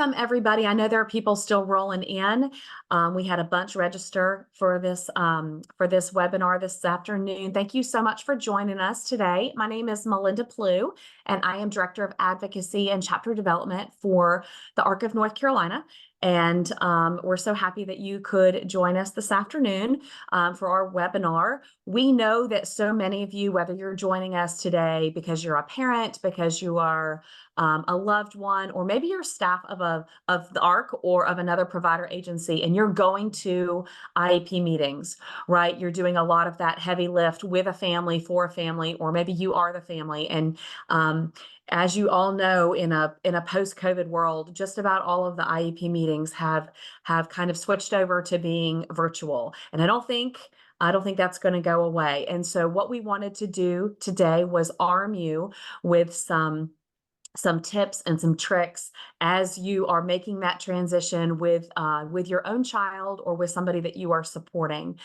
Everybody. I know there are people still rolling in. We had a bunch register for this webinar this afternoon. Thank you so much for joining us today. My name is Melinda Plew, and I am Director of Advocacy and Chapter Development for the ARC of North Carolina. And we're so happy that you could join us this afternoon for our webinar. We know that so many of you, whether you're joining us today because you're a parent, because you are a loved one, or maybe you're staff of the ARC or of another provider agency, and you're going to IEP meetings, right? You're doing a lot of that heavy lift with a family, for a family, or maybe you are the family. And as you all know, in a post-COVID world, just about all of the IEP meetings have kind of switched over to being virtual. And I don't think that's going to go away. And so what we wanted to do today was arm you with some tips and some tricks as you are making that transition with your own child or with somebody that you are supporting.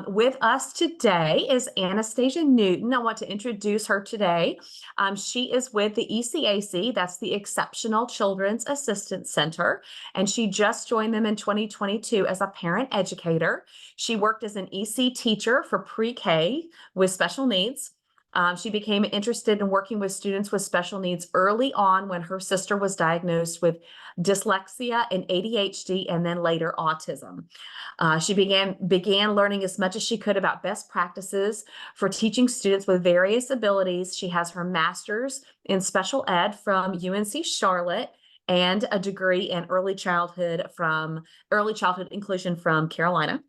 With us today is Anastasia Newton. I want to introduce her today. She is with the ECAC, that's the Exceptional Children's Assistance Center, and she just joined them in 2022 as a parent educator. She worked as an EC teacher for pre-K with special needs. She became interested in working with students with special needs early on when her sister was diagnosed with dyslexia and ADHD, and then later autism. She began learning as much as she could about best practices for teaching students with various abilities. She has her master's in special ed from UNC Charlotte and a degree in early childhood inclusion from Carolina.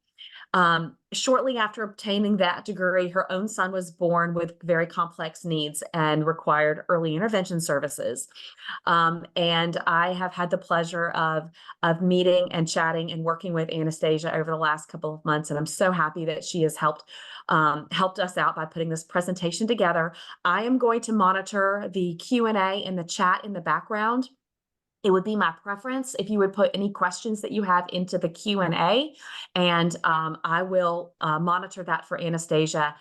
Shortly after obtaining that degree, her own son was born with very complex needs and required early intervention services. And I have had the pleasure of meeting and chatting and working with Anastasia over the last couple of months, and I'm so happy that she has helped us out by putting this presentation together. I am going to monitor the Q&A and the chat in the background. It would be my preference if you would put any questions that you have into the Q&A, and I will monitor that for Anastasia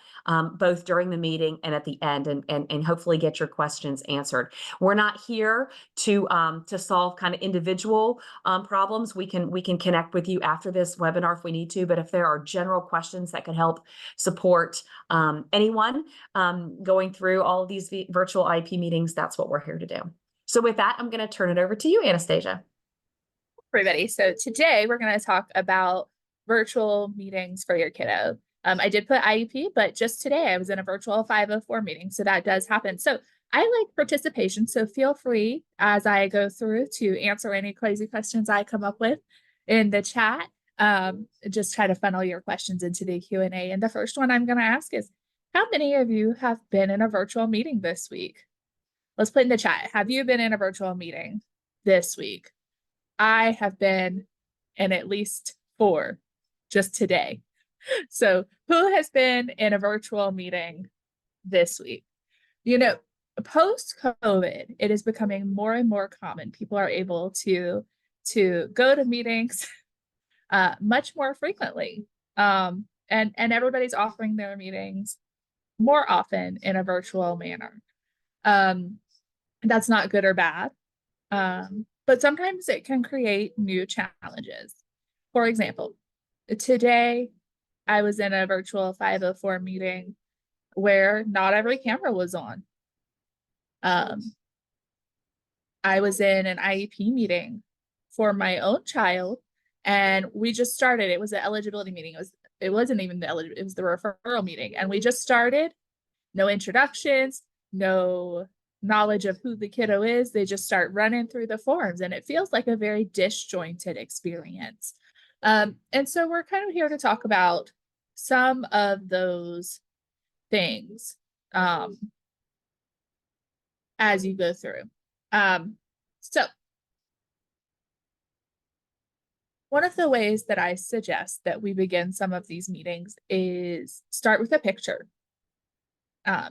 both during the meeting and at the end, and hopefully get your questions answered. We're not here to solve kind of individual problems. We can connect with you after this webinar if we need to, but if there are general questions that could help support anyone going through all of these virtual IEP meetings, that's what we're here to do. So with that, I'm going to turn it over to you, Anastasia. Everybody. So today we're going to talk about virtual meetings for your kiddo. I did put IEP, but just today I was in a virtual 504 meeting. So that does happen. So I like participation. So feel free as I go through to answer any crazy questions I come up with in the chat. Just try to funnel your questions into the Q&A. And the first one I'm going to ask is, how many of you have been in a virtual meeting this week? Let's put in the chat. Have you been in a virtual meeting this week? I have been in at least 4 just today. So who has been in a virtual meeting this week? You know, post-COVID, it is becoming more and more common. People are able to go to meetings much more frequently. And everybody's offering their meetings more often in a virtual manner. That's not good or bad, but sometimes it can create new challenges. For example, today I was in a virtual 504 meeting where not every camera was on. I was in an IEP meeting for my own child, and we just started. It was an eligibility meeting. It wasn't even it was the referral meeting, and we just started. No introductions, no knowledge of who the kiddo is. They just start running through the forms, and it feels like a very disjointed experience. And so we're kind of here to talk about some of those things as you go through. So one of the ways that I suggest that we begin some of these meetings is start with a picture.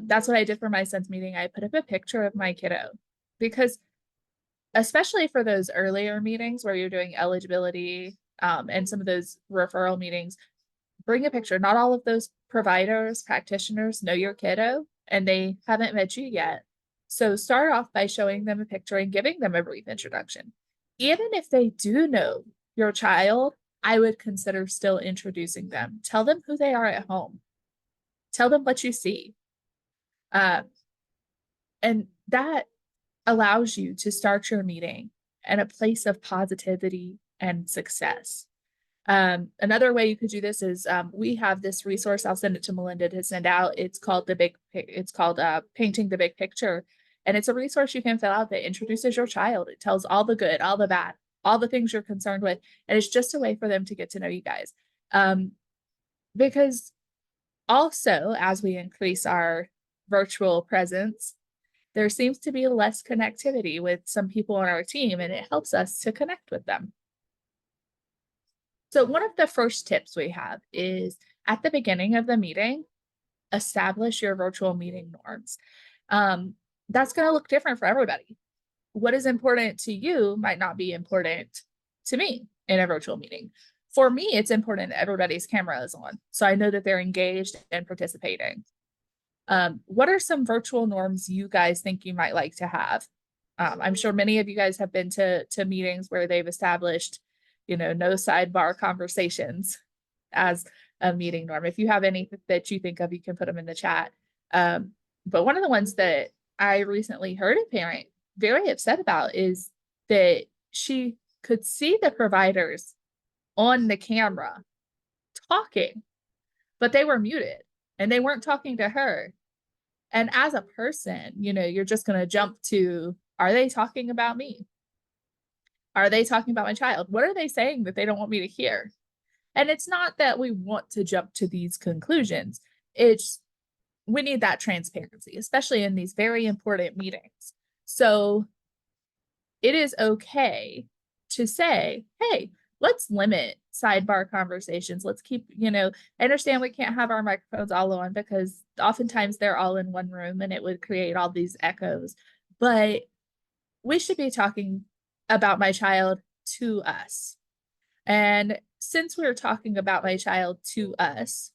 That's what I did for my son's meeting. I put up a picture of my kiddo because especially for those earlier meetings where you're doing eligibility and some of those referral meetings, bring a picture. Not all of those providers, practitioners know your kiddo and they haven't met you yet. So start off by showing them a picture and giving them a brief introduction. Even if they do know your child, I would consider still introducing them. Tell them who they are at home. Tell them what you see. Uh, and that allows you to start your meeting in a place of positivity and success. Another way you could do this is we have this resource. I'll send it to Melinda to send out. It's called Painting the Big Picture. And it's a resource you can fill out that introduces your child. It tells all the good, all the bad, all the things you're concerned with. And it's just a way for them to get to know you guys. Because also, as we increase our virtual presence, there seems to be less connectivity with some people on our team, and it helps us to connect with them. So one of the first tips we have is at the beginning of the meeting, establish your virtual meeting norms. That's going to look different for everybody. What is important to you might not be important to me in a virtual meeting. For me, it's important that everybody's camera is on, so I know that they're engaged and participating. What are some virtual norms you guys think you might like to have? I'm sure many of you guys have been to meetings where they've established, no sidebar conversations as a meeting norm. If you have any that you think of, you can put them in the chat. But one of the ones that I recently heard a parent very upset about is that she could see the providers on the camera talking, but they were muted and they weren't talking to her. And as a person, you're just going to jump to, are they talking about me? Are they talking about my child? What are they saying that they don't want me to hear? And it's not that we want to jump to these conclusions. We need that transparency, especially in these very important meetings. So it is okay to say, hey, let's limit sidebar conversations. Let's keep, I understand we can't have our microphones all on because oftentimes they're all in one room and it would create all these echoes. But we should be talking about my child to us. And since we're talking about my child to us,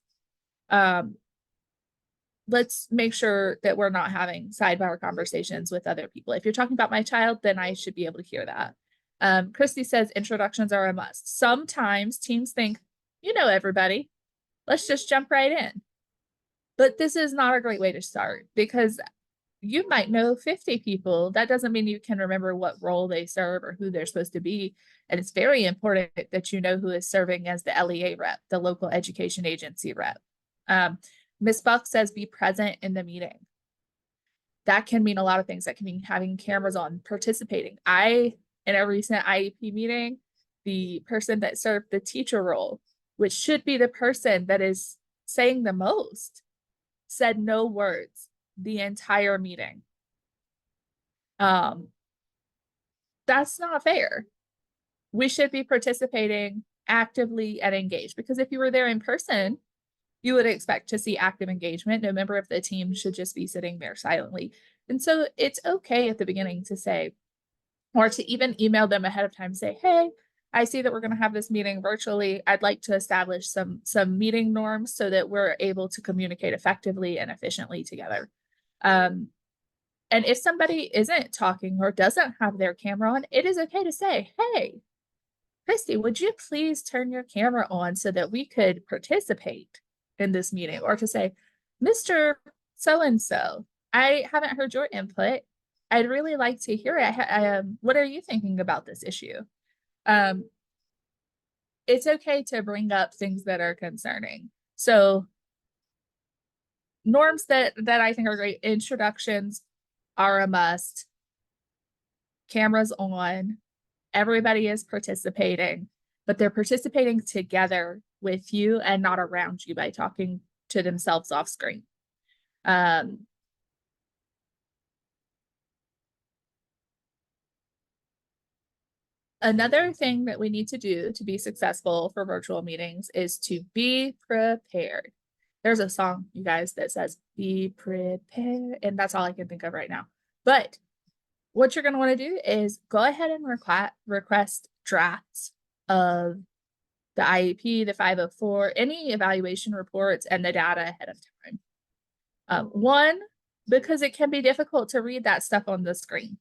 let's make sure that we're not having sidebar conversations with other people. If you're talking about my child, then I should be able to hear that. Christy says introductions are a must. Sometimes teams think, everybody, let's just jump right in. But this is not a great way to start because you might know 50 people. That doesn't mean you can remember what role they serve or who they're supposed to be. And it's very important that you know who is serving as the LEA rep, the local education agency rep. Ms. Buck says be present in the meeting. That can mean a lot of things. That can mean having cameras on, participating. In a recent IEP meeting, the person that served the teacher role, which should be the person that is saying the most, said no words the entire meeting. That's not fair. We should be participating actively and engaged, because if you were there in person, you would expect to see active engagement. No member of the team should just be sitting there silently. And so it's okay at the beginning to say, or to even email them ahead of time, say, hey, I see that we're going to have this meeting virtually. I'd like to establish some meeting norms so that we're able to communicate effectively and efficiently together. And if somebody isn't talking or doesn't have their camera on, it is okay to say, hey, Christy, would you please turn your camera on so that we could participate in this meeting? Or to say, Mr. So-and-so, I haven't heard your input. I'd really like to hear it. What are you thinking about this issue? It's okay to bring up things that are concerning. So norms that I think are great. Introductions are a must. Cameras on. Everybody is participating, but they're participating together with you and not around you by talking to themselves off screen. Another thing that we need to do to be successful for virtual meetings is to be prepared. There's a song, you guys, that says be prepared, and that's all I can think of right now. But what you're going to want to do is go ahead and request drafts of the IEP, the 504, any evaluation reports, and the data ahead of time. One, because it can be difficult to read that stuff on the screen.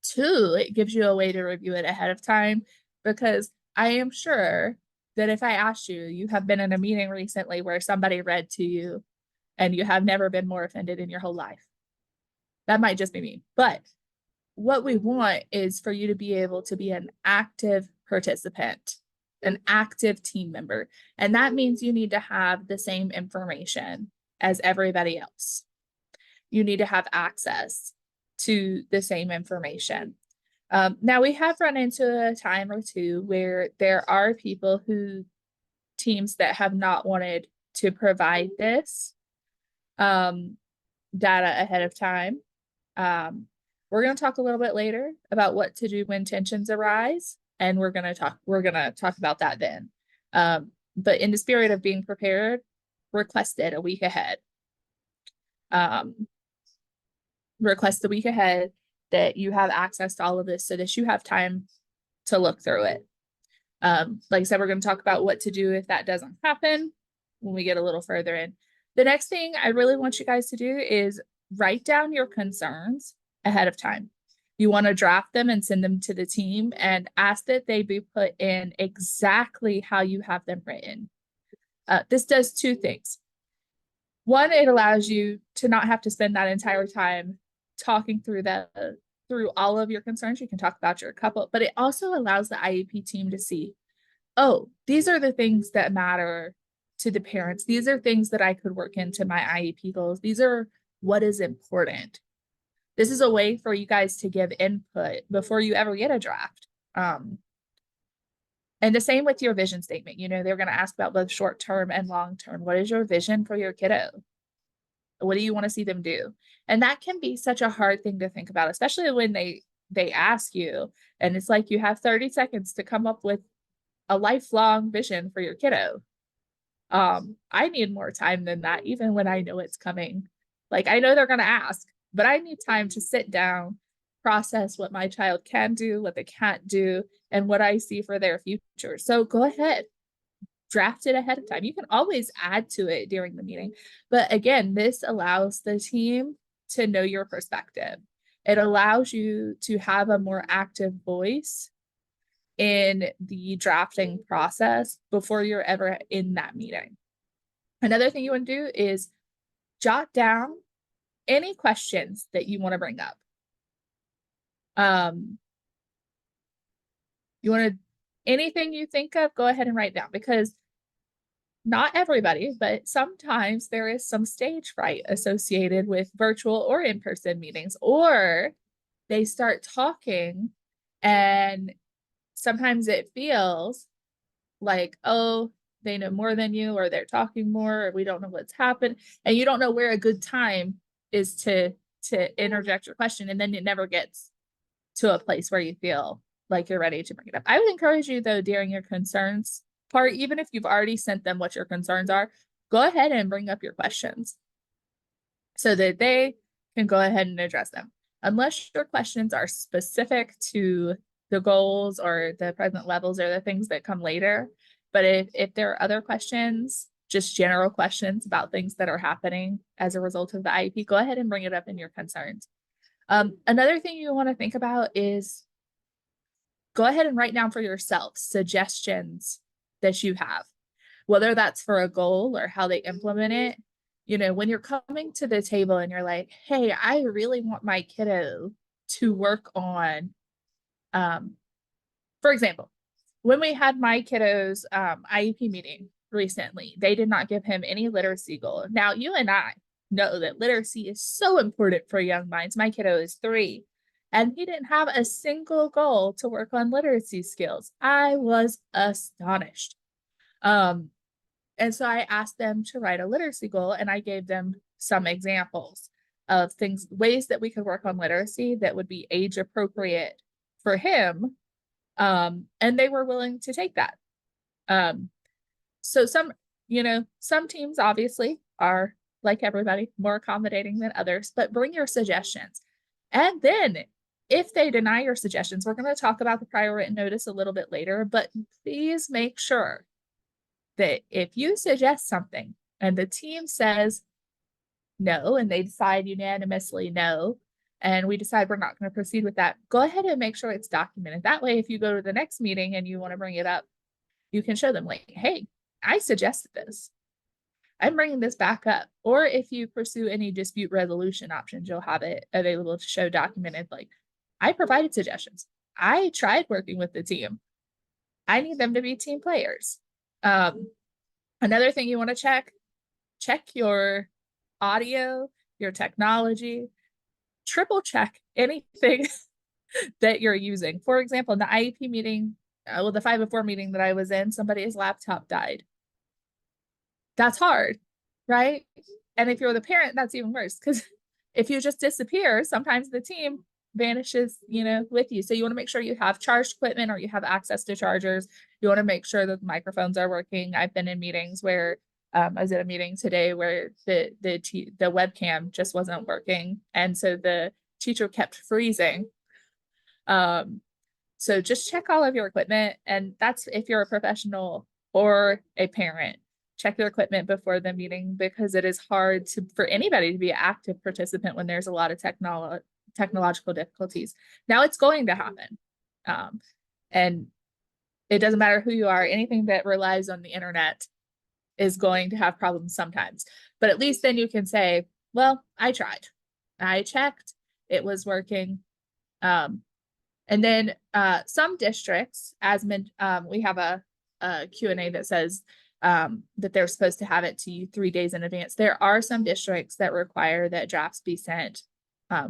Two, it gives you a way to review it ahead of time, because I am sure that if I asked you, you have been in a meeting recently where somebody read to you and you have never been more offended in your whole life. That might just be me. But what we want is for you to be able to be an active participant, an active team member. And that means you need to have the same information as everybody else. You need to have access to the same information. Now, we have run into a time or two where there are people teams that have not wanted to provide this data ahead of time. We're going to talk a little bit later about what to do when tensions arise, and we're going to talk about that then. But in the spirit of being prepared, request it a week ahead. Request the week ahead that you have access to all of this so that you have time to look through it. Like I said, we're going to talk about what to do if that doesn't happen when we get a little further in. The next thing I really want you guys to do is write down your concerns ahead of time. You want to draft them and send them to the team and ask that they be put in exactly how you have them written. This does two things. One, it allows you to not have to spend that entire time talking through all of your concerns. You can talk about your couple, but it also allows the IEP team to see, oh, these are the things that matter to the parents. These are things that I could work into my IEP goals. These are what is important. This is a way for you guys to give input before you ever get a draft. And the same with your vision statement. You know, they're going to ask about both short term and long term. What is your vision for your kiddo? What do you want to see them do? And that can be such a hard thing to think about, especially when they ask you, and it's like you have 30 seconds to come up with a lifelong vision for your kiddo. I need more time than that, even when I know it's coming. Like, I know they're going to ask, but I need time to sit down, process what my child can do, what they can't do, and what I see for their future. So go ahead, draft it ahead of time. You can always add to it during the meeting. But again, this allows the team to know your perspective. It allows you to have a more active voice in the drafting process before you're ever in that meeting. Another thing you want to do is jot down any questions that you want to bring up. Anything you think of, go ahead and write down, because not everybody, but sometimes there is some stage fright associated with virtual or in-person meetings, or they start talking and sometimes it feels like, oh, they know more than you, or they're talking more, or we don't know what's happened. And you don't know where a good time is to interject your question. And then it never gets to a place where you feel like you're ready to bring it up. I would encourage you, though, during your concerns part, even if you've already sent them what your concerns are, go ahead and bring up your questions so that they can go ahead and address them. Unless your questions are specific to the goals or the present levels or the things that come later. But if there are other questions, just general questions about things that are happening as a result of the IEP, go ahead and bring it up in your concerns. Another thing you want to think about is go ahead and write down for yourself suggestions that you have, whether that's for a goal or how they implement it. You know, when you're coming to the table and you're like, hey, I really want my kiddo to work on, for example, when we had my kiddo's IEP meeting recently, they did not give him any literacy goal. Now, you and I know that literacy is so important for young minds. My kiddo is 3, and he didn't have a single goal to work on literacy skills. I was astonished. And so I asked them to write a literacy goal, and I gave them some examples of ways that we could work on literacy that would be age appropriate for him. And they were willing to take that. So some teams obviously are, like everybody, more accommodating than others, but bring your suggestions. And then if they deny your suggestions, we're going to talk about the prior written notice a little bit later, but please make sure that if you suggest something and the team says no, and they decide unanimously no, and we decide we're not going to proceed with that, go ahead and make sure it's documented. That way, if you go to the next meeting and you want to bring it up, you can show them like, hey, I suggested this. I'm bringing this back up. Or if you pursue any dispute resolution options, you'll have it available to show documented, like, I provided suggestions. I tried working with the team. I need them to be team players. Another thing you want to check your audio, your technology, triple check anything that you're using. For example, in the IEP meeting, the 504 meeting that I was in, somebody's laptop died. That's hard, right? And if you're the parent, that's even worse, because if you just disappear, sometimes the team vanishes, with you. So you want to make sure you have charged equipment or you have access to chargers. You want to make sure that the microphones are working. I've been in meetings where I was at a meeting today where the webcam just wasn't working, and so the teacher kept freezing. So just check all of your equipment, and that's if you're a professional or a parent. Check your equipment before the meeting, because it is hard for anybody to be an active participant when there's a lot of technological difficulties. Now it's going to happen. And it doesn't matter who you are, anything that relies on the internet is going to have problems sometimes. But at least then you can say, well, I tried. I checked, it was working. And then some districts, as we have a Q&A that says that they're supposed to have it to you 3 days in advance. There are some districts that require that drafts be sent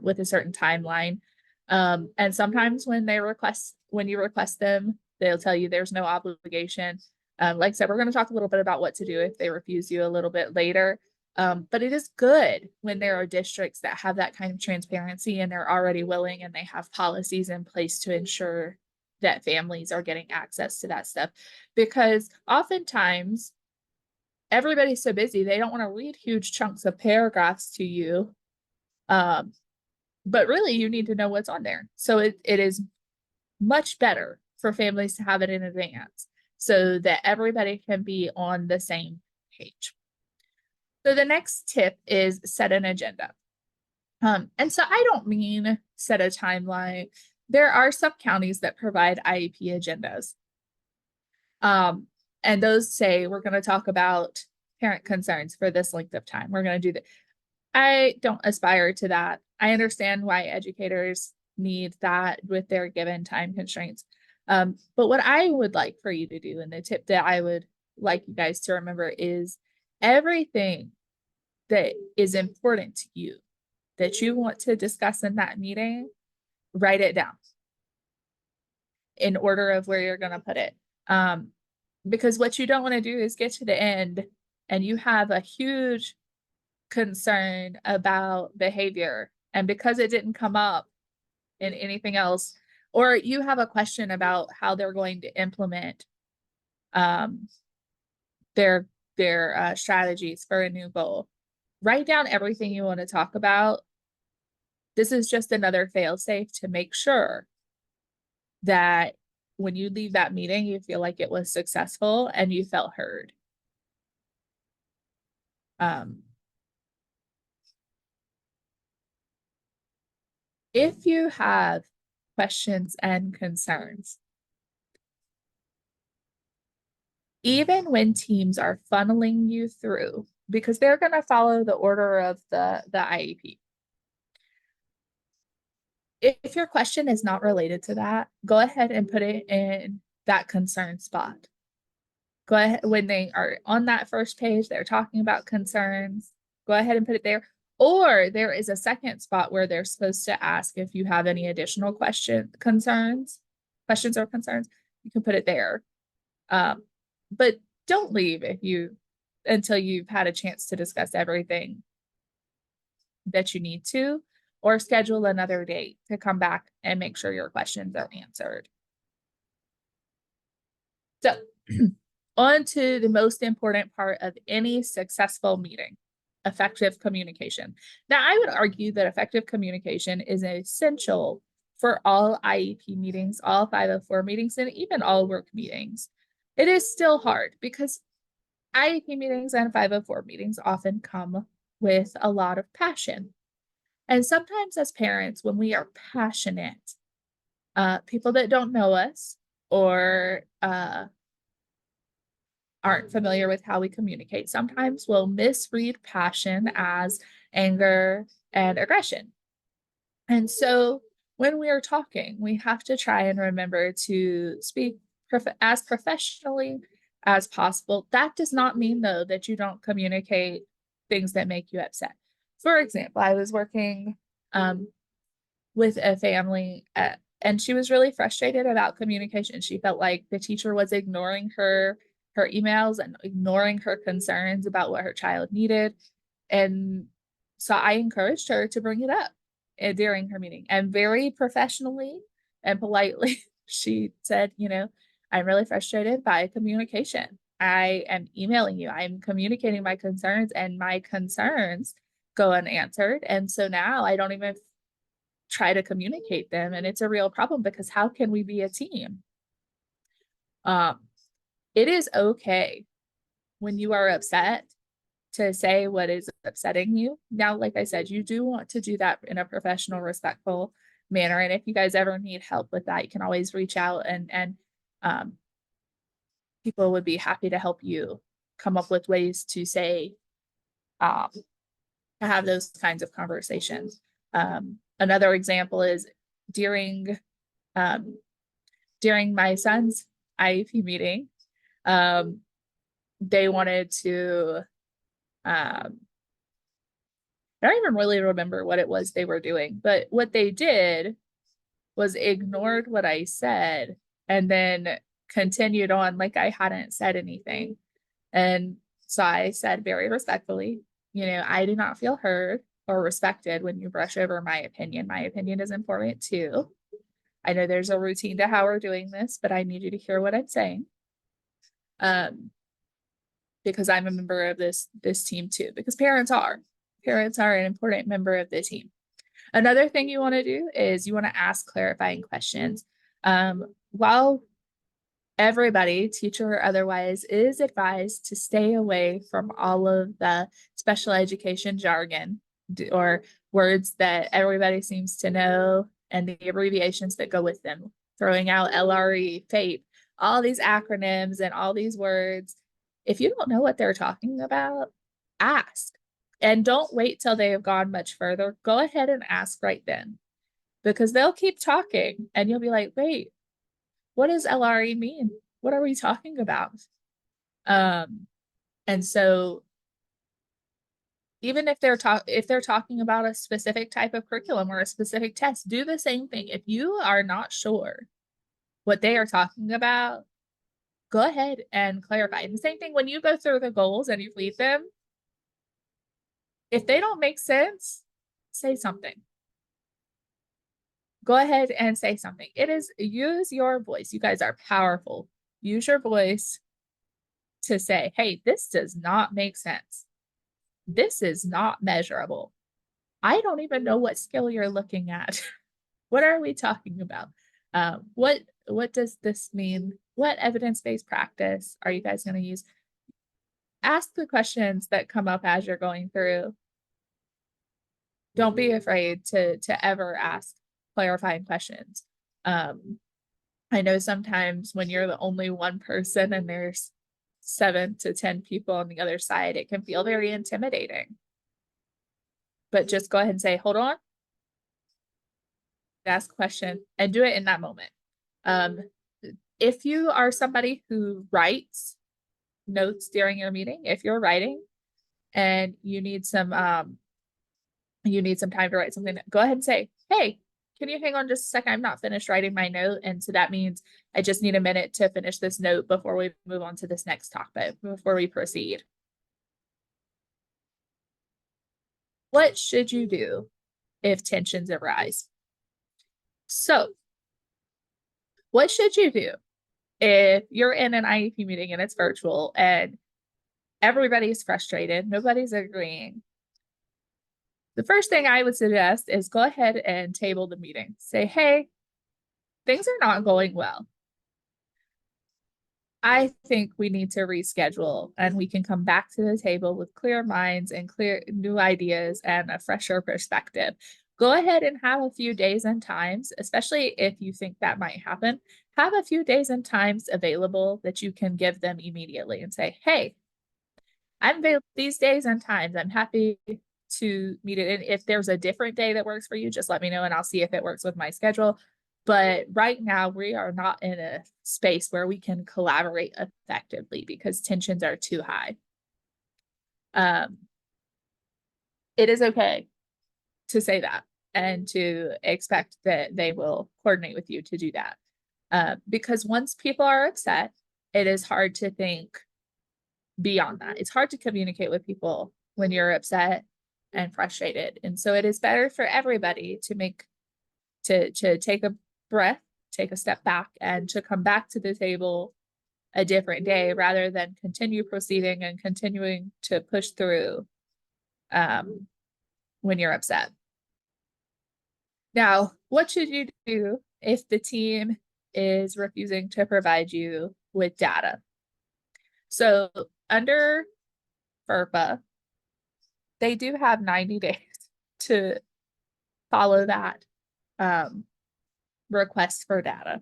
with a certain timeline. And sometimes when you request them, they'll tell you there's no obligation. Like I said, we're going to talk a little bit about what to do if they refuse you a little bit later. But it is good when there are districts that have that kind of transparency and they're already willing and they have policies in place to ensure that families are getting access to that stuff. Because oftentimes everybody's so busy, they don't want to read huge chunks of paragraphs to you. But really you need to know what's on there. So it is much better for families to have it in advance so that everybody can be on the same page. So the next tip is set an agenda. And so I don't mean set a timeline. There are some counties that provide IEP agendas. And those say, we're going to talk about parent concerns for this length of time. We're going to do that. I don't aspire to that. I understand why educators need that with their given time constraints. But what I would like for you to do, and the tip that I would like you guys to remember, is everything that is important to you that you want to discuss in that meeting, write it down in order of where you're going to put it. Because what you don't want to do is get to the end and you have a huge concern about behavior, and because it didn't come up in anything else, or you have a question about how they're going to implement their strategies for a new goal. Write down everything you want to talk about. This is just another fail-safe to make sure that when you leave that meeting, you feel like it was successful and you felt heard. If you have questions and concerns, even when teams are funneling you through, because they're going to follow the order of the IEP. If your question is not related to that, go ahead and put it in that concern spot. Go ahead, when they are on that first page, they're talking about concerns, go ahead and put it there. Or there is a second spot where they're supposed to ask if you have any additional questions or concerns, you can put it there. But don't leave until you've had a chance to discuss everything that you need to, or schedule another date to come back and make sure your questions are answered. So on to the most important part of any successful meeting, effective communication. Now, I would argue that effective communication is essential for all IEP meetings, all 504 meetings, and even all work meetings. It is still hard because IEP meetings and 504 meetings often come with a lot of passion. And sometimes as parents, when we are passionate, people that don't know us or aren't familiar with how we communicate sometimes will misread passion as anger and aggression. And so when we are talking, we have to try and remember to speak as professionally as possible. That does not mean, though, that you don't communicate things that make you upset. For example, I was working with a family and she was really frustrated about communication. She felt like the teacher was ignoring her emails and ignoring her concerns about what her child needed. And so I encouraged her to bring it up during her meeting, and very professionally and politely, she said, I'm really frustrated by communication. I am emailing you. I'm communicating my concerns, and my concerns go unanswered. And so now I don't even try to communicate them. And it's a real problem because how can we be a team? It is okay when you are upset to say what is upsetting you. Now, like I said, you do want to do that in a professional, respectful manner. And if you guys ever need help with that, you can always reach out and people would be happy to help you come up with ways to say, to have those kinds of conversations. Another example is during my son's IEP meeting, they wanted to, I don't even really remember what it was they were doing, but what they did was ignored what I said and then continued on like I hadn't said anything. And so I said very respectfully, I do not feel heard or respected when you brush over my opinion. My opinion is important too. I know there's a routine to how we're doing this, but I need you to hear what I'm saying. Because I'm a member of this team too, because parents are an important member of the team. Another thing you want to do is you want to ask clarifying questions. While everybody, teacher or otherwise, is advised to stay away from all of the special education jargon or words that everybody seems to know and the abbreviations that go with them, throwing out LRE, FAPE, all these acronyms and all these words. If you don't know what they're talking about, ask. And don't wait till they have gone much further. Go ahead and ask right then, because they'll keep talking and you'll be like, wait, what does LRE mean? What are we talking about? And so even if they're talking about a specific type of curriculum or a specific test, do the same thing. If you are not sure what they are talking about, go ahead and clarify. And the same thing when you go through the goals and you read them. If they don't make sense, say something. Go ahead and say something. Use your voice. You guys are powerful. Use your voice to say, hey, this does not make sense. This is not measurable. I don't even know what skill you're looking at. What are we talking about? What does this mean? What evidence-based practice are you guys going to use? Ask the questions that come up as you're going through. Don't be afraid to ever ask clarifying questions. I know sometimes when you're the only one person and there's 7 to 10 people on the other side, it can feel very intimidating. But just go ahead and say, hold on, ask a question, and do it in that moment. If you are somebody who writes notes during your meeting, if you're writing and you need some time to write something, go ahead and say, hey, can you hang on just a second? I'm not finished writing my note. And so that means I just need a minute to finish this note before we move on to this next topic, before we proceed. What should you do if tensions arise? So what should you do if you're in an IEP meeting and it's virtual and everybody's frustrated, nobody's agreeing? The first thing I would suggest is go ahead and table the meeting. Say, hey, things are not going well. I think we need to reschedule and we can come back to the table with clear minds and clear new ideas and a fresher perspective. Go ahead and have a few days and times, especially if you think that might happen. Have a few days and times available that you can give them immediately and say, hey, I'm available these days and times. I'm happy to meet it. And if there's a different day that works for you, just let me know and I'll see if it works with my schedule. But right now, we are not in a space where we can collaborate effectively because tensions are too high. It is okay to say that and to expect that they will coordinate with you to do that. Because once people are upset, it is hard to think beyond that. It's hard to communicate with people when you're upset and frustrated. And so it is better for everybody to take a breath, take a step back, and to come back to the table a different day rather than continue proceeding and continuing to push through when you're upset. Now, what should you do if the team is refusing to provide you with data? So under FERPA, they do have 90 days to follow that request for data.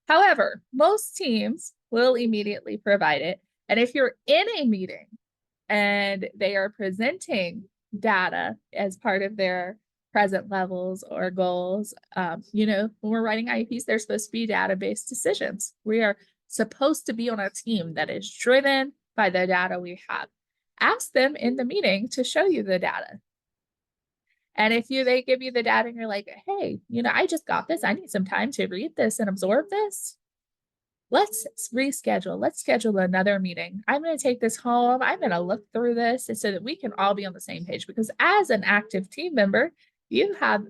However, most teams will immediately provide it. And if you're in a meeting and they are presenting data as part of their present levels or goals, when we're writing IEPs, they're supposed to be data-based decisions. We are supposed to be on a team that is driven by the data we have. Ask them in the meeting to show you the data. And if they give you the data and you're like, hey, I just got this. I need some time to read this and absorb this. Let's reschedule. Let's schedule another meeting. I'm going to take this home. I'm going to look through this so that we can all be on the same page. Because as an active team member, you have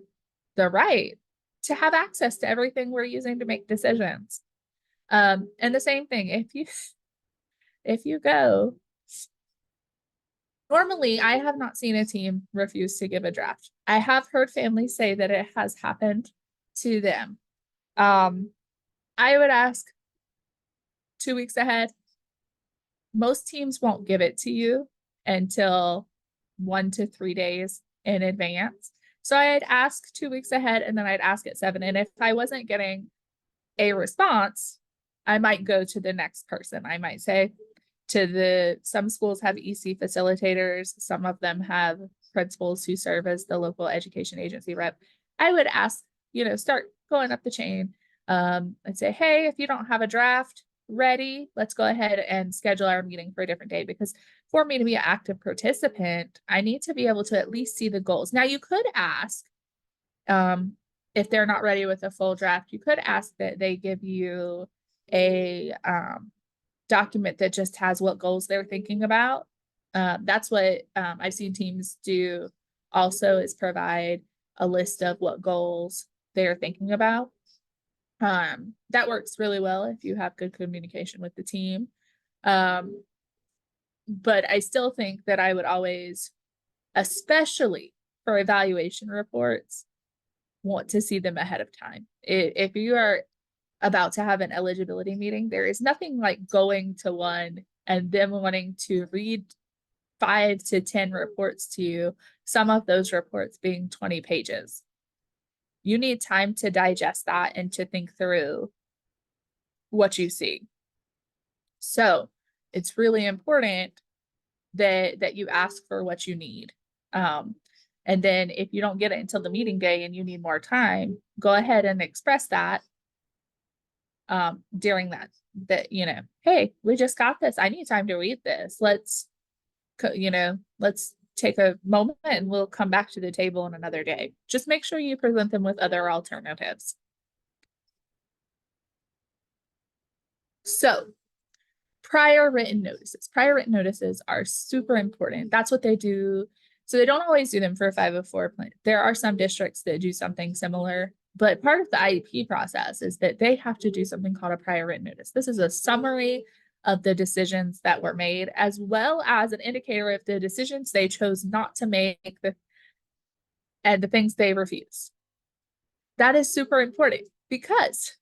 the right to have access to everything we're using to make decisions. And the same thing, if you go, normally I have not seen a team refuse to give a draft. I have heard families say that it has happened to them. I would ask 2 weeks ahead. Most teams won't give it to you until 1 to 3 days in advance. So I'd ask 2 weeks ahead and then I'd ask at 7. And if I wasn't getting a response, I might go to the next person. I might say some schools have EC facilitators. Some of them have principals who serve as the local education agency rep. I would ask, start going up the chain. I'd say, hey, if you don't have a draft ready, let's go ahead and schedule our meeting for a different day, because for me to be an active participant, I need to be able to at least see the goals. Now, you could ask, if they're not ready with a full draft, you could ask that they give you a document that just has what goals they're thinking about. That's what I've seen teams do also, is provide a list of what goals they're thinking about. That works really well if you have good communication with the team. But I still think that I would always, especially for evaluation reports, want to see them ahead of time. If you are about to have an eligibility meeting, there is nothing like going to one and them wanting to read 5 to 10 reports to you, some of those reports being 20 pages. You need time to digest that and to think through what you see. So it's really important that you ask for what you need. And then if you don't get it until the meeting day and you need more time, go ahead and express that during that, hey, we just got this. I need time to read this. Let's take a moment and we'll come back to the table on another day. Just make sure you present them with other alternatives. So prior written notices. Prior written notices are super important. That's what they do. So they don't always do them for a 504 plan. There are some districts that do something similar, but part of the IEP process is that they have to do something called a prior written notice. This is a summary of the decisions that were made, as well as an indicator of the decisions they chose not to make and the things they refuse. That is super important because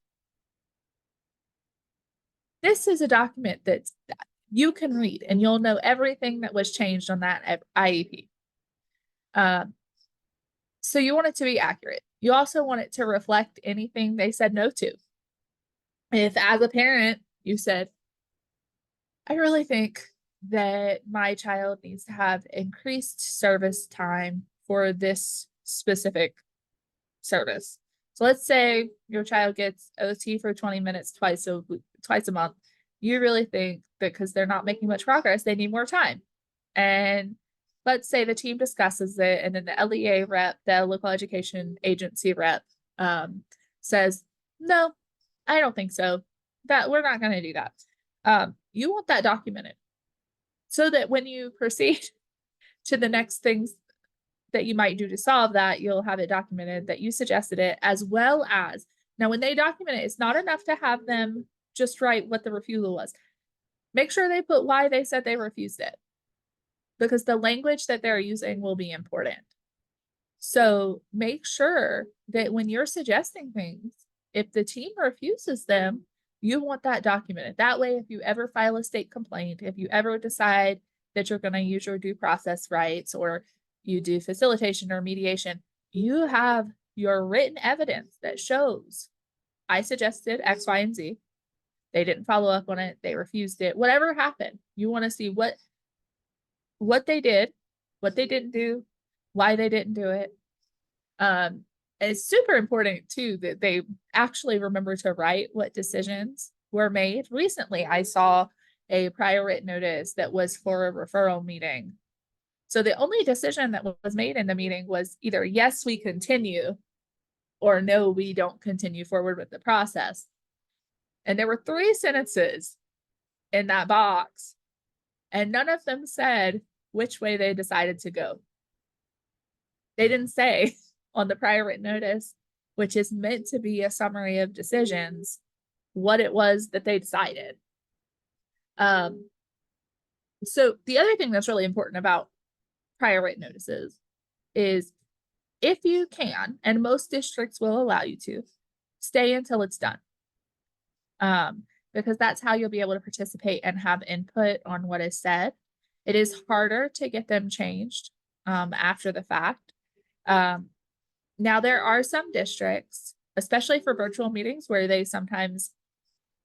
this is a document that you can read and you'll know everything that was changed on that IEP. So you want it to be accurate. You also want it to reflect anything they said no to. If as a parent, you said, I really think that my child needs to have increased service time for this specific service. So let's say your child gets OT for 20 minutes twice a month. You really think that because they're not making much progress, they need more time. And let's say the team discusses it, and then the LEA rep, the local education agency rep, says, no, I don't think so. That we're not going to do that. You want that documented so that when you proceed to the next things that you might do to solve that, you'll have it documented that you suggested it, as well as now when they document it, it's not enough to have them just write what the refusal was. Make sure they put why they said they refused it, because the language that they're using will be important. So make sure that when you're suggesting things, if the team refuses them, you want that documented. That way, if you ever file a state complaint, if you ever decide that you're going to use your due process rights, or you do facilitation or mediation, you have your written evidence that shows I suggested X, Y, and Z. They didn't follow up on it. They refused it. Whatever happened, you want to see what they did, what they didn't do, why they didn't do it. It's super important too that they actually remember to write what decisions were made. Recently, I saw a prior written notice that was for a referral meeting. So the only decision that was made in the meeting was either yes, we continue, or no, we don't continue forward with the process. And there were 3 sentences in that box, and none of them said which way they decided to go. They didn't say on the prior written notice, which is meant to be a summary of decisions, what it was that they decided. So the other thing that's really important about prior written notices is, if you can, and most districts will allow you to, stay until it's done. Because that's how you'll be able to participate and have input on what is said. It is harder to get them changed after the fact. Now, there are some districts, especially for virtual meetings, where they sometimes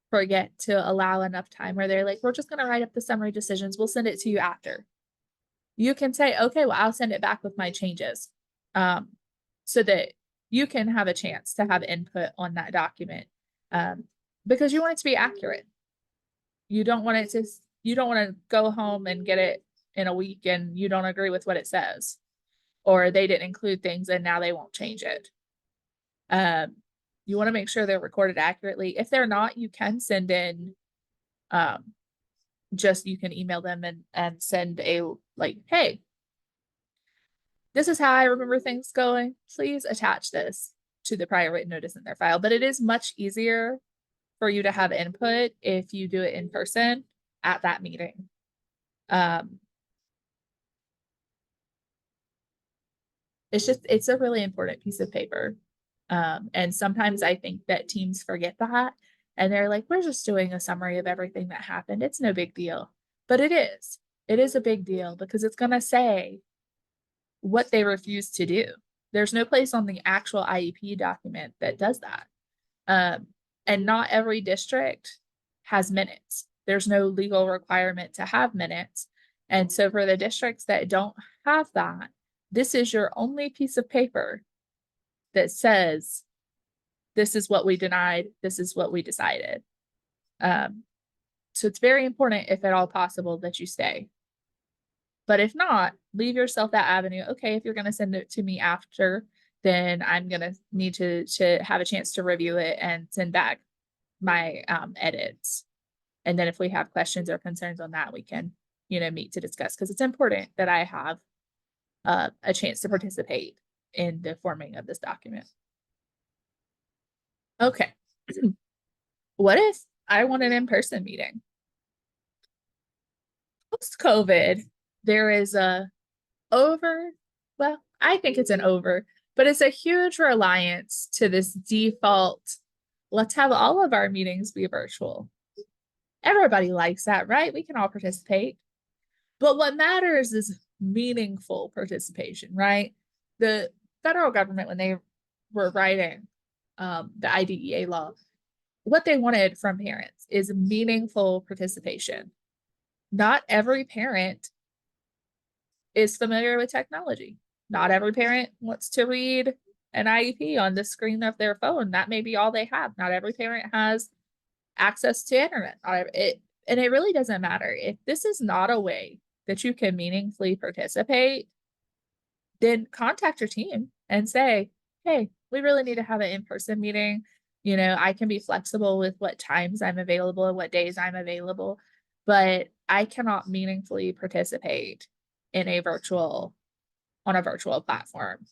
forget to allow enough time, where they're like, we're just going to write up the summary decisions. We'll send it to you after. You can say, okay, well, I'll send it back with my changes, so that you can have a chance to have input on that document, because you want it to be accurate. You don't want to go home and get it in a week and you don't agree with what it says, or they didn't include things and now they won't change it. You want to make sure they're recorded accurately. If they're not, you can send in, you can email them and send a, like, hey, this is how I remember things going. Please attach this to the prior written notice in their file. But it is much easier for you to have input if you do it in person at that meeting. It's a really important piece of paper. And sometimes I think that teams forget that, and they're like, we're just doing a summary of everything that happened. It's no big deal. But it is a big deal, because it's going to say what they refuse to do. There's no place on the actual IEP document that does that. And not every district has minutes. There's no legal requirement to have minutes. And so for the districts that don't have that, this is your only piece of paper that says, this is what we denied, this is what we decided. So it's very important, if at all possible, that you stay. But if not, leave yourself that avenue. Okay, if you're going to send it to me after, then I'm going to need to have a chance to review it and send back my edits. And then if we have questions or concerns on that, we can, meet to discuss, because it's important that I have a chance to participate in the forming of this document. Okay. What if I want an in-person meeting? Post-COVID, there is I think it's an but it's a huge reliance to this default, let's have all of our meetings be virtual. everybody likes that, right? We can all participate. But what matters is meaningful participation, right? The federal government, when they were writing the IDEA law, what they wanted from parents is meaningful participation. Not every parent is familiar with technology. Not every parent wants to read an IEP on the screen of their phone. That may be all they have. Not every parent has access to internet. And it really doesn't matter. If this is not a way that you can meaningfully participate, then contact your team and say, hey, we really need to have an in-person meeting. I can be flexible with what times I'm available and what days I'm available, but I cannot meaningfully participate on a virtual platform.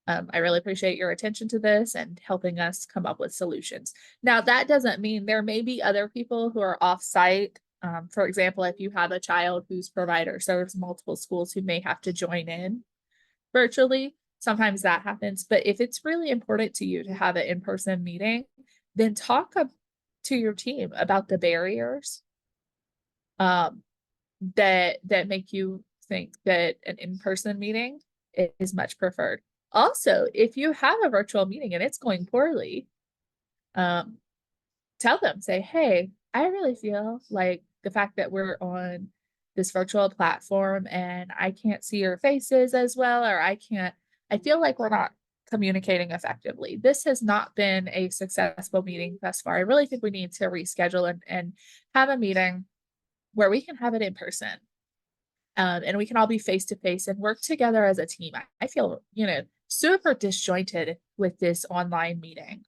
I really appreciate your attention to this and helping us come up with solutions. Now, that doesn't mean there may be other people who are off-site. For example, if you have a child whose provider serves multiple schools who may have to join in virtually, sometimes that happens. But if it's really important to you to have an in-person meeting, then talk to your team about the barriers that make you think that an in-person meeting is much preferred. Also, if you have a virtual meeting and it's going poorly, tell them, say, hey, I really feel like the fact that we're on this virtual platform and I can't see your faces as well, or I feel like we're not communicating effectively. This has not been a successful meeting thus far. I really think we need to reschedule and have a meeting where we can have it in person. And we can all be face to face and work together as a team. I feel, super disjointed with this online meeting.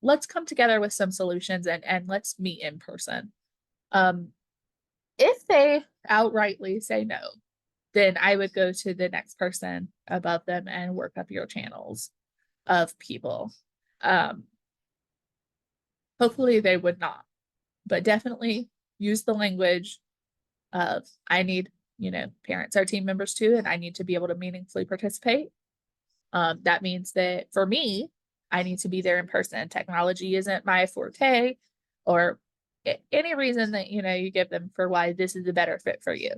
Let's come together with some solutions and let's meet in person. If they outrightly say no, then I would go to the next person above them and work up your channels of people. Hopefully they would not, but definitely use the language of I need, parents are team members too, and I need to be able to meaningfully participate. That means that for me, I need to be there in person. Technology isn't my forte, or any reason that, you give them for why this is a better fit for you.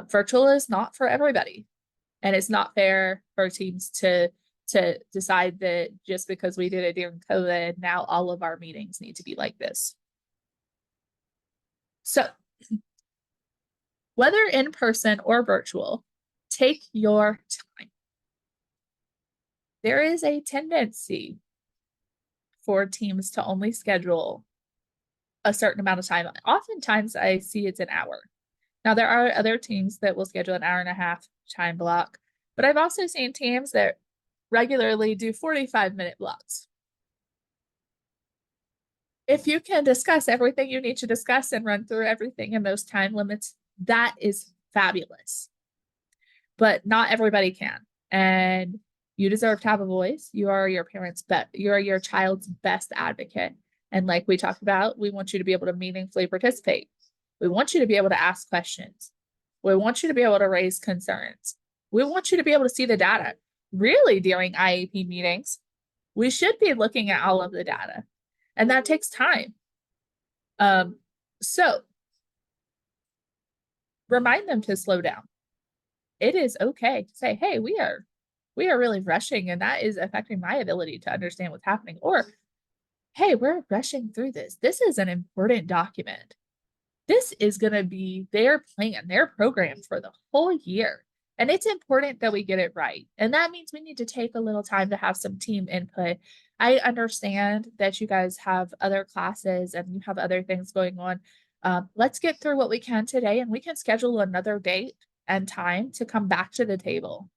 Virtual is not for everybody. And it's not fair for teams to decide that just because we did it during COVID, now all of our meetings need to be like this. So whether in person or virtual, take your time. There is a tendency for teams to only schedule a certain amount of time. Oftentimes I see it's an hour. Now there are other teams that will schedule an hour and a half time block, but I've also seen teams that regularly do 45-minute blocks. If you can discuss everything you need to discuss and run through everything in those time limits, that is fabulous. But not everybody can. And you deserve to have a voice. You are your your child's best advocate. And like we talked about, we want you to be able to meaningfully participate. We want you to be able to ask questions. We want you to be able to raise concerns. We want you to be able to see the data. Really, during IEP meetings, we should be looking at all of the data, and that takes time. So remind them to slow down. It is okay to say, hey, we are really rushing, and that is affecting my ability to understand what's happening. Or, hey, we're rushing through this. This is an important document. This is going to be their plan, their program for the whole year. And it's important that we get it right. And that means we need to take a little time to have some team input. I understand that you guys have other classes and you have other things going on. Let's get through what we can today, and we can schedule another date and time to come back to the table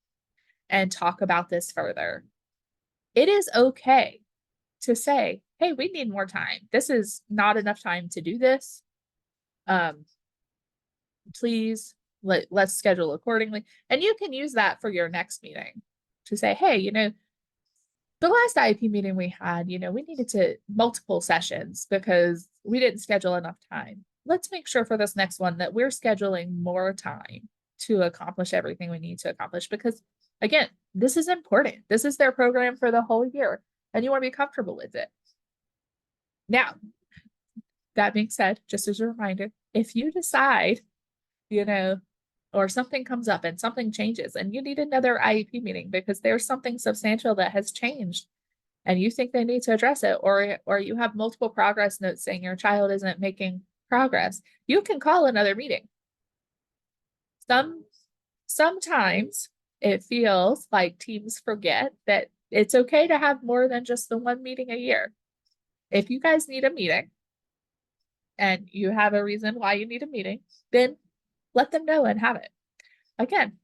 and talk about this further. It is okay to say, hey, we need more time. This is not enough time to do this. Please let's schedule accordingly. And you can use that for your next meeting to say, hey, the last IEP meeting we had, we needed to multiple sessions because we didn't schedule enough time. Let's make sure for this next one that we're scheduling more time to accomplish everything we need to accomplish, because again, this is important. This is their program for the whole year, and you want to be comfortable with it. Now, that being said, just as a reminder, if you decide, or something comes up and something changes and you need another IEP meeting because there's something substantial that has changed and you think they need to address it, or you have multiple progress notes saying your child isn't making progress, you can call another meeting. Sometimes it feels like teams forget that it's okay to have more than just the one meeting a year. If you guys need a meeting and you have a reason why you need a meeting, then let them know and have it. Again,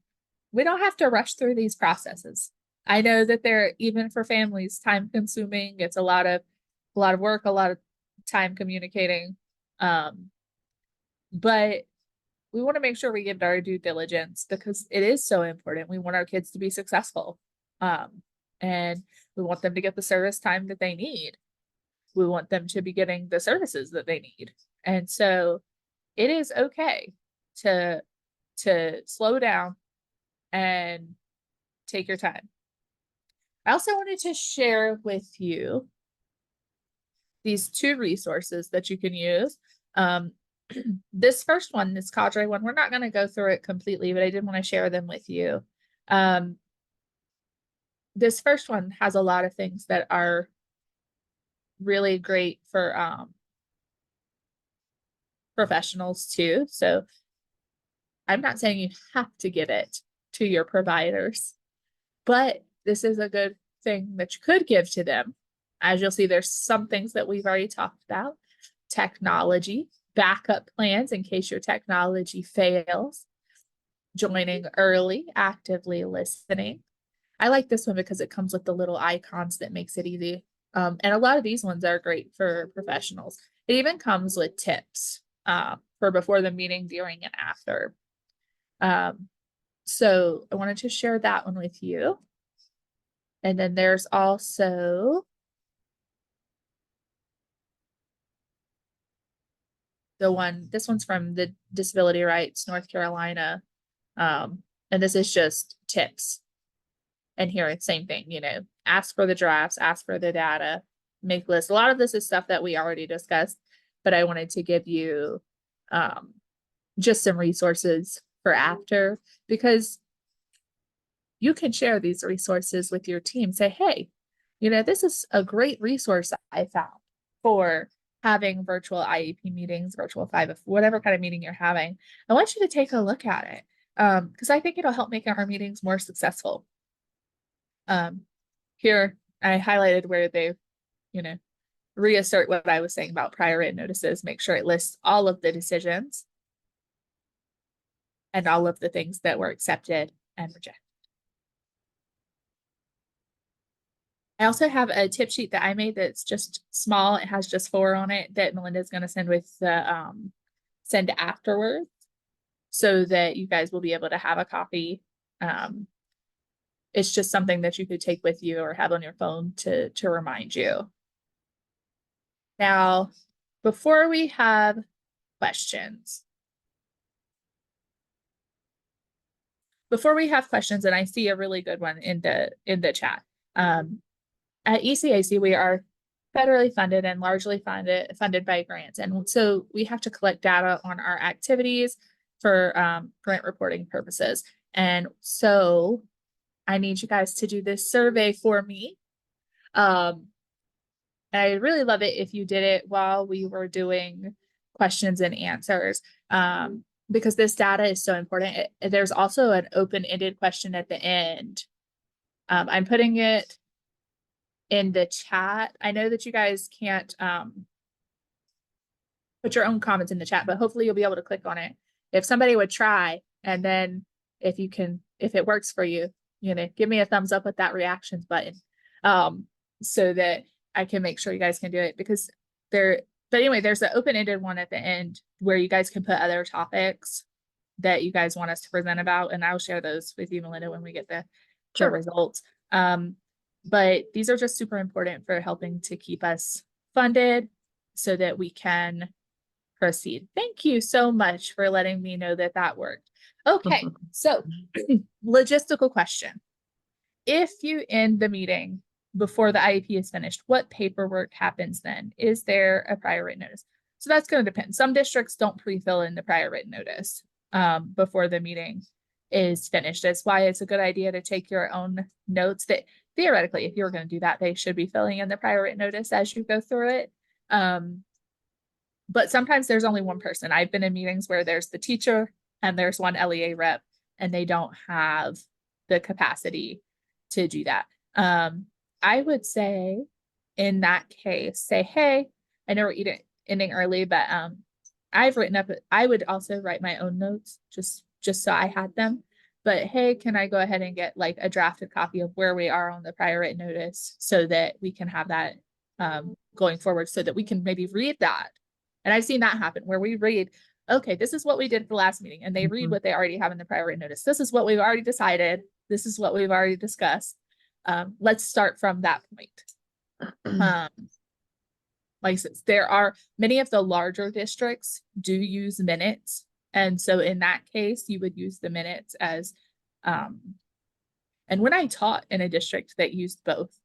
we don't have to rush through these processes. I know that they're, even for families, time consuming. It's a lot of work, a lot of time communicating. But we want to make sure we give our due diligence because it is so important. We want our kids to be successful. And we want them to get the service time that they need. We want them to be getting the services that they need. And so it is okay to slow down and take your time. I also wanted to share with you these two resources that you can use. This first one, this cadre one, we're not going to go through it completely, but I did want to share them with you. This first one has a lot of things that are really great for professionals too. So I'm not saying you have to give it to your providers, but this is a good thing that you could give to them. As you'll see, there's some things that we've already talked about: technology, backup plans in case your technology fails, joining early, actively listening. I like this one because it comes with the little icons that makes it easy. And a lot of these ones are great for professionals. It even comes with tips for before the meeting, during, and after. So I wanted to share that one with you. And then there's also this one's from the Disability Rights North Carolina. And this is just tips. And here it's same thing, ask for the drafts, ask for the data, make lists. A lot of this is stuff that we already discussed, but I wanted to give you just some resources for after, because you can share these resources with your team. Say, hey, this is a great resource I found for having virtual IEP meetings, virtual 5, whatever kind of meeting you're having. I want you to take a look at it because I think it'll help make our meetings more successful. Here I highlighted where they, reassert what I was saying about prior written notices, make sure it lists all of the decisions and all of the things that were accepted and rejected. I also have a tip sheet that I made that's just small. It has just 4 on it that Melinda's going to send with the send afterwards so that you guys will be able to have a copy. It's just something that you could take with you or have on your phone to remind you. Now, before we have questions, and I see a really good one in the chat. At ECAC, we are federally funded and largely funded by grants. And so we have to collect data on our activities for grant reporting purposes. And so I need you guys to do this survey for me. I really love it if you did it while we were doing questions and answers, because this data is so important. There's also an open-ended question at the end. I'm putting it in the chat. I know that you guys can't put your own comments in the chat, but hopefully you'll be able to click on it. If somebody would try, and then if it works for you, give me a thumbs up with that reactions button, so that I can make sure you guys can do it, because but anyway, there's an open-ended one at the end where you guys can put other topics that you guys want us to present about, and I'll share those with you, Melinda, when we get the results. But these are just super important for helping to keep us funded so that we can proceed. Thank you so much for letting me know that worked. Okay, so logistical question. If you end the meeting before the IEP is finished, what paperwork happens then? Is there a prior written notice? So that's going to depend. Some districts don't pre-fill in the prior written notice before the meeting is finished. That's why it's a good idea to take your own notes that theoretically, if you're going to do that, they should be filling in the prior written notice as you go through it. But sometimes there's only one person. I've been in meetings where there's the teacher and there's one LEA rep, and they don't have the capacity to do that. I would say in that case, say, hey, I know we're ending early, but I've written up, I would also write my own notes just so I had them. But hey, can I go ahead and get like a drafted copy of where we are on the prior written notice so that we can have that going forward, so that we can maybe read that. And I've seen that happen where we read, okay, this is what we did at the last meeting, and they read what they already have in the prior written notice. This is what we've already decided. This is what we've already discussed. Let's start from that point. Like there are many of the larger districts do use minutes. And so in that case, you would use the minutes as, and when I taught in a district that used both,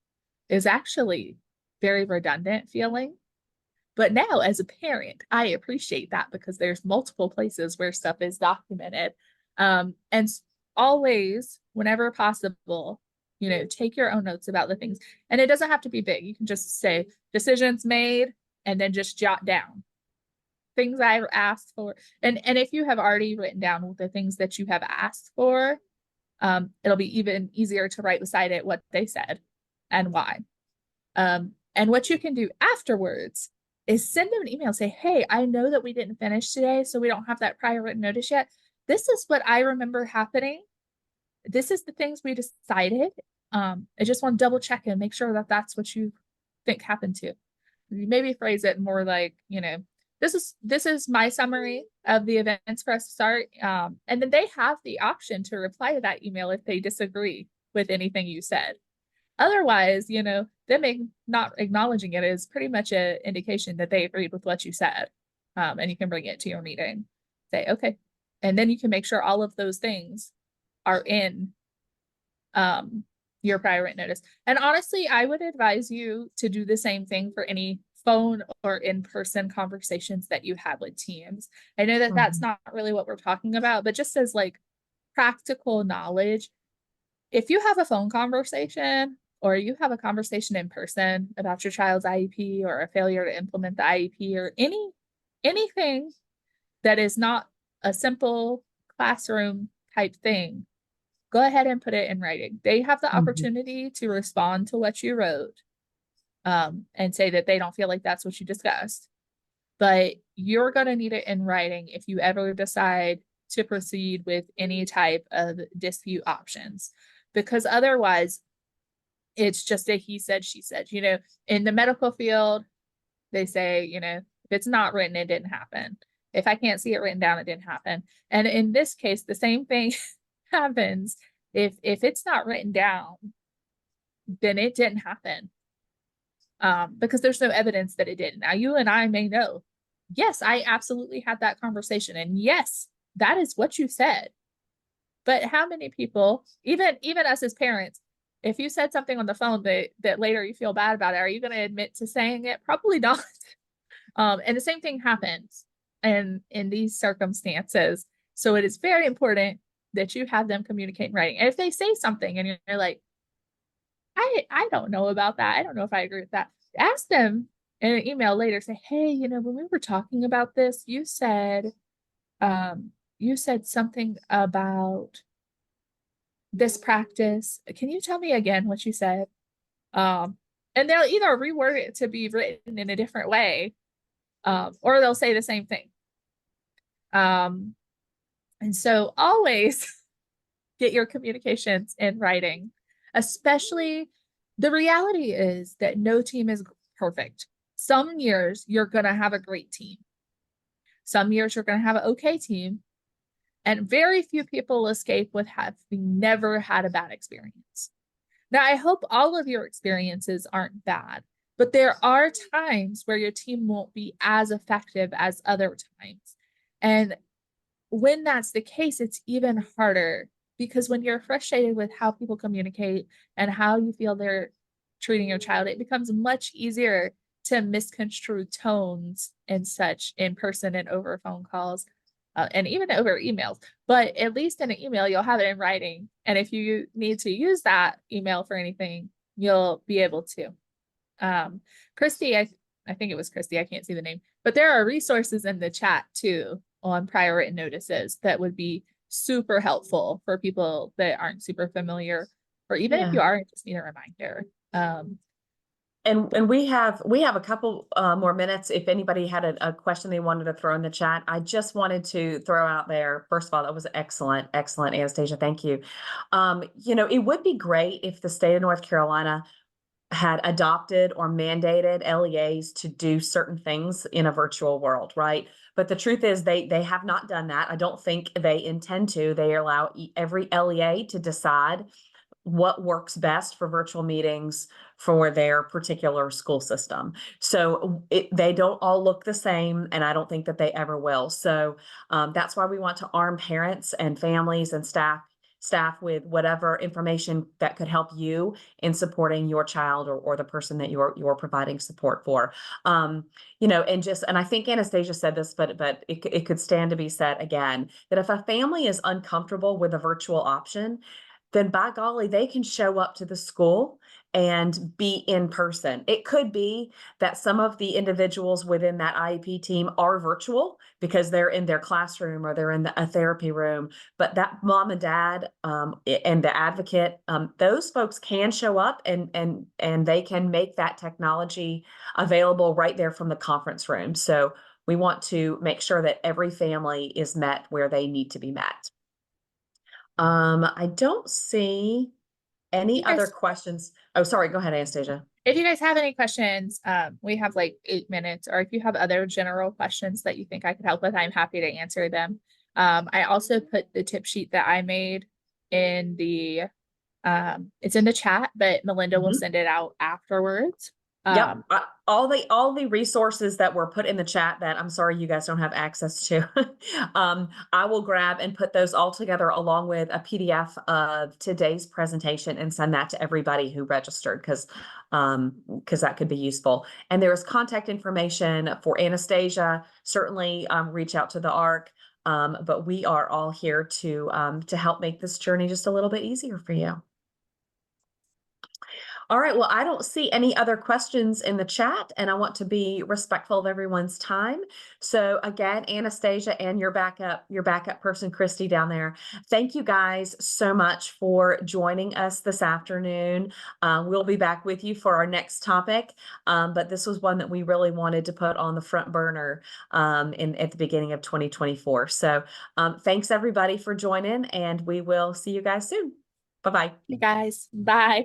it was actually very redundant feeling. But now as a parent, I appreciate that because there's multiple places where stuff is documented. And always, whenever possible, you know, take your own notes about the things. And it doesn't have to be big. You can just say decisions made and then just jot down things I've asked for. And if you have already written down the things that you have asked for, it'll be even easier to write beside it what they said and why. And what you can do afterwards is send them an email, say, hey, I know that we didn't finish today, so we don't have that prior written notice yet. This is what I remember happening. This is the things we decided. I just want to double check and make sure that that's what you think happened to. Maybe phrase it more like, you know, this is my summary of the events for us to start. And then they have the option to reply to that email if they disagree with anything you said. Otherwise, you know, them not acknowledging it is pretty much an indication that they agreed with what you said. And you can bring it to your meeting. Say, okay. And then you can make sure all of those things are in your prior written notice. And honestly, I would advise you to do the same thing for any phone or in-person conversations that you have with teams. I know that that's not really what we're talking about, but just as like practical knowledge, if you have a phone conversation or you have a conversation in person about your child's IEP or a failure to implement the IEP or anything that is not a simple classroom type thing, go ahead and put it in writing. They have the opportunity to respond to what you wrote and say that they don't feel like that's what you discussed. But you're going to need it in writing if you ever decide to proceed with any type of dispute options, because otherwise it's just a he said, she said. You know, in the medical field, they say, you know, if it's not written, it didn't happen. If I can't see it written down, it didn't happen. And in this case, the same thing happens. If it's not written down, then it didn't happen. Because there's no evidence that it didn't. Now, you and I may know, yes, I absolutely had that conversation. And yes, that is what you said. But how many people, even us as parents, if you said something on the phone that later you feel bad about it, are you going to admit to saying it? Probably not. And the same thing happens in these circumstances. So it is very important that you have them communicate in writing. And if they say something and you're like, I don't know about that. I don't know if I agree with that. Ask them in an email later, say, hey, you know, when we were talking about this, you said something about this practice. Can you tell me again what you said? And they'll either reword it to be written in a different way, or they'll say the same thing. And so always get your communications in writing. Especially, the reality is that no team is perfect. Some years you're going to have a great team. Some years you're going to have an okay team. And very few people escape with having never had a bad experience. Now, I hope all of your experiences aren't bad, but there are times where your team won't be as effective as other times. And when that's the case, it's even harder. Because when you're frustrated with how people communicate and how you feel they're treating your child, it becomes much easier to misconstrue tones and such in person and over phone calls, and even over emails. But at least in an email, you'll have it in writing. And if you need to use that email for anything, you'll be able to. Christy, I think it was Christy, I can't see the name, but there are resources in the chat too on prior written notices that would be super helpful for people that aren't super familiar, or even if you are, just need a reminder. And we have a couple more minutes. If anybody had a question they wanted to throw in the chat, I just wanted to throw out there. First of all, that was excellent, Anastasia. Thank you. It would be great if the state of North Carolina had adopted or mandated LEAs to do certain things in a virtual world, right? But the truth is they have not done that. I don't think they intend to. They allow every LEA to decide what works best for virtual meetings for their particular school system. So they don't all look the same, and I don't think that they ever will. So that's why we want to arm parents and families and staff with whatever information that could help you in supporting your child or the person that you're providing support for. And I think Anastasia said this, but it could stand to be said again, that if a family is uncomfortable with a virtual option, then by golly, they can show up to the school and be in person. It could be that some of the individuals within that IEP team are virtual because they're in their classroom or they're in a therapy room, but that mom and dad and the advocate, those folks can show up and they can make that technology available right there from the conference room. So we want to make sure that every family is met where they need to be met. I don't see any other questions. Oh, sorry. Go ahead, Anastasia. If you guys have any questions, we have like 8 minutes, or if you have other general questions that you think I could help with, I'm happy to answer them. I also put the tip sheet that I made in the, it's in the chat, but Melinda will send it out afterwards. Yep. All the resources that were put in the chat that I'm sorry you guys don't have access to, I will grab and put those all together along with a PDF of today's presentation and send that to everybody who registered because that could be useful. And there is contact information for Anastasia. Certainly reach out to the ARC, but we are all here to help make this journey just a little bit easier for you. All right, well, I don't see any other questions in the chat, and I want to be respectful of everyone's time. So again, Anastasia and your backup person, Christy, down there, thank you guys so much for joining us this afternoon. We'll be back with you for our next topic, but this was one that we really wanted to put on the front burner at the beginning of 2024. So thanks everybody for joining, and we will see you guys soon. Bye-bye. You guys, bye.